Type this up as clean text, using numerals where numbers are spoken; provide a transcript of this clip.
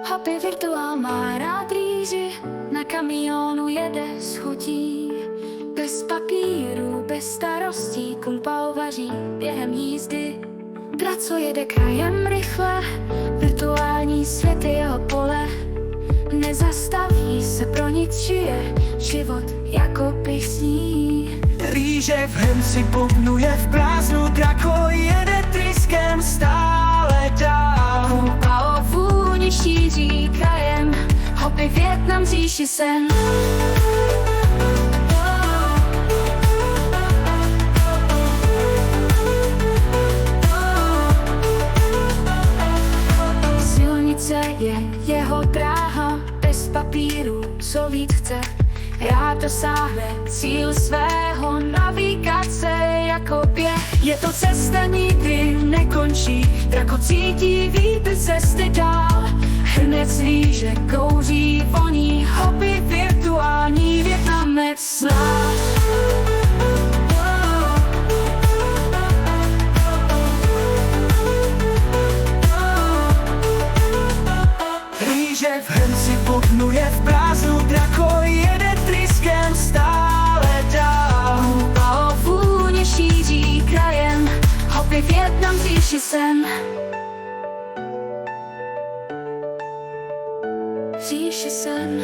Hopy virtuál má rád rýži, na kamionu jede s chutí. Bez papíru, bez starostí, kumpal vaří během jízdy. Draco jede krajem rychle, virtuální svět je jeho pole. Nezastaví se pro nic, žije život jako písní. Rýže v hrnci bubnuje v prázdnu, Draco jede tryskem stále dál. A o vůni šíří krajem, Hopy Vietnam říši sen. Silnice je jeho dráha, bez papíru, co víc chce. Rád dosáhne cíl svého, navigace jako běh. Je to cesta, nikdy nekončí, Draco cítí vítr cesty dál. Hrnec rýže kouří, voní, Hopy virtuální Vietnamec zná. Rýže v hrnci bubnuje v prázdnu, Draco jede tryskem stále dál. A o vůni šíří krajem, Hopy Vietnam říši sen. Říši sen.